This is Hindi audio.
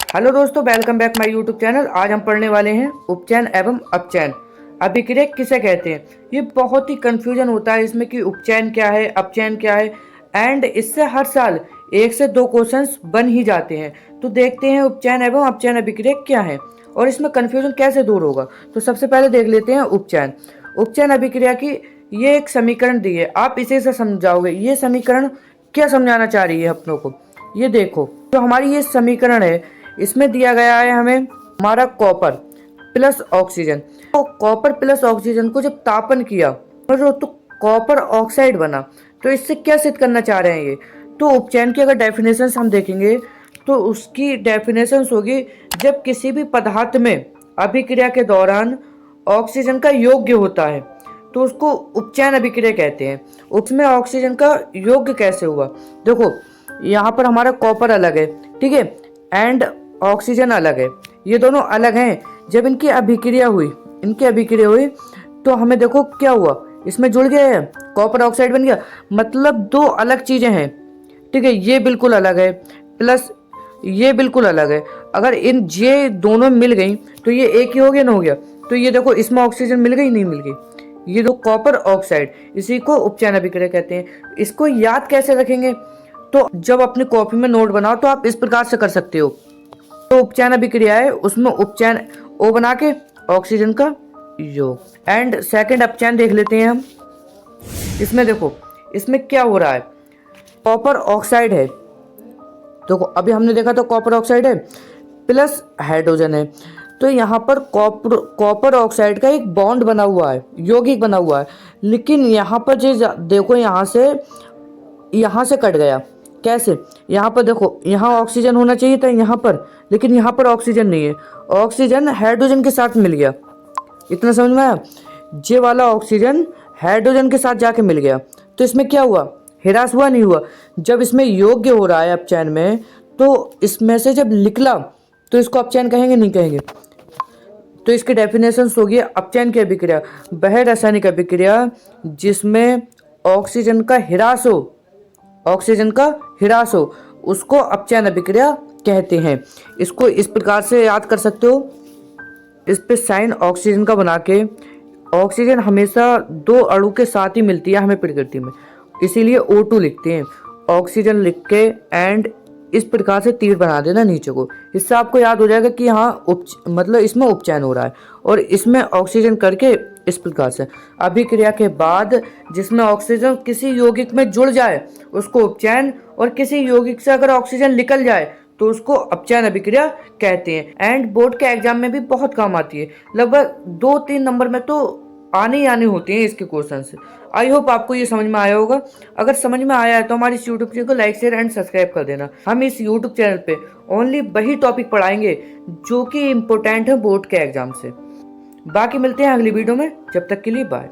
हेलो दोस्तों, welcome back my YouTube channel. आज हम पढ़ने वाले हैं उपचयन एवं अपचयन। अभिक्रिया किसे कहते हैं? ये बहुत ही कंफ्यूजन होता है इसमें कि उपचयन क्या है, अपचयन क्या है। एंड इससे हर साल 1 से 2 क्वेश्चंस बन ही जाते हैं। तो देखते हैं उपचयन एवं अपचयन अभिक्रिया क्या है और इसमें कंफ्यूजन कैसे दूर होगा। तो सबसे पहले देख लेते हैं उपचयन। उपचयन अभिक्रिया की ये एक समीकरण दी है, आप इसे से समझाओगे। ये समीकरण क्या समझाना चाह रही है अपनों को, ये देखो। तो हमारी ये समीकरण है, इसमें दिया गया है हमें हमारा कॉपर प्लस ऑक्सीजन। तो कॉपर प्लस ऑक्सीजन को जब तापन किया तो कॉपर ऑक्साइड बना। तो इससे क्या सिद्ध करना चाह रहे हैं ये? तो उपचयन की अगर डेफिनेशन हम देखेंगे तो उसकी डेफिनेशन होगी, जब किसी भी पदार्थ में अभिक्रिया के दौरान ऑक्सीजन का योग्य होता है तो उसको उपचयन अभिक्रिया कहते हैं। उसमें ऑक्सीजन का योग्य कैसे हुआ? देखो, यहाँ पर हमारा कॉपर अलग है, ठीक है, एंड ऑक्सीजन अलग है। ये दोनों अलग हैं। जब इनकी अभिक्रिया हुई तो हमें देखो क्या हुआ, इसमें जुड़ गया है, कॉपर ऑक्साइड बन गया। मतलब दो अलग चीजें हैं, ठीक है। ये बिल्कुल अलग है, प्लस ये बिल्कुल अलग है। अगर ये दोनों मिल गई तो ये एक ही हो गया, ना हो गया। तो ये देखो, इसमें ऑक्सीजन मिल गई, नहीं मिल गई। ये दो कॉपर ऑक्साइड, इसी को उपचयन अभिक्रिया कहते हैं। इसको याद कैसे रखेंगे? तो जब अपनी कॉपी में नोट बनाओ तो आप इस प्रकार से कर सकते हो। तो उपचयन अभिक्रिया है, उसमें उपचयन O बना के ऑक्सीजन का योग। एंड सेकंड अपचयन देख लेते हैं हम। इसमें देखो, इसमें क्या हो रहा है, कॉपर ऑक्साइड है। देखो, अभी हमने देखा तो कॉपर ऑक्साइड है प्लस हाइड्रोजन है। तो यहाँ पर कॉपर ऑक्साइड का एक बॉन्ड बना हुआ है, यौगिक बना हुआ है। लेकिन यहाँ पर जो देखो, यहाँ से कट गया। कैसे? यहाँ पर देखो, यहाँ ऑक्सीजन होना चाहिए था यहाँ पर, लेकिन यहाँ पर ऑक्सीजन नहीं है। ऑक्सीजन हाइड्रोजन के साथ मिल गया। इतना समझ में आया? ये वाला ऑक्सीजन हाइड्रोजन के साथ जाके मिल गया। तो इसमें क्या हुआ? ह्रास हुआ, नहीं हुआ। जब इसमें योग्य हो रहा है अपचयन में, तो इसमें से जब निकला तो इसको अपचयन कहेंगे, नहीं कहेंगे? तो इसकी डेफिनेशन होगी अपचयन की अभिक्रिया वह रासायनिक अभिक्रिया जिसमें ऑक्सीजन का ह्रास हो, उसको अपचयन अभिक्रिया कहते हैं। इसको इस प्रकार से याद कर सकते हो, इस पे साइन ऑक्सीजन का बना के। ऑक्सीजन हमेशा दो अणु के साथ ही मिलती है हमें प्रकृति में, इसीलिए O2 लिखते हैं। ऑक्सीजन लिख के एंड इस प्रकार से तीर बना देना नीचे को। इससे आपको याद हो जाएगा कि हाँ मतलब इसमें उपचयन हो रहा है। और इसमें ऑक्सीजन करके इस प्रकार से अभिक्रिया के बाद जिसमें ऑक्सीजन किसी यौगिक में जुड़ जाए उसको उपचयन, और किसी यौगिक से अगर ऑक्सीजन निकल जाए तो उसको अपचयन अभिक्रिया कहते हैं। एंड बोर्ड के एग्जाम में भी बहुत काम आती है, लगभग 2-3 नंबर में तो आने ही आने होते हैं इसके क्वेश्चन से। आई होप आपको ये समझ में आया होगा। अगर समझ में आया है तो हमारे इस यूट्यूब चैनल को लाइक, शेयर एंड सब्सक्राइब कर देना। हम इस यूट्यूब चैनल पे ओनली वही टॉपिक पढ़ाएंगे जो कि इम्पोर्टेंट है बोर्ड के एग्जाम से। बाकी मिलते हैं अगली वीडियो में, जब तक के लिए बाय।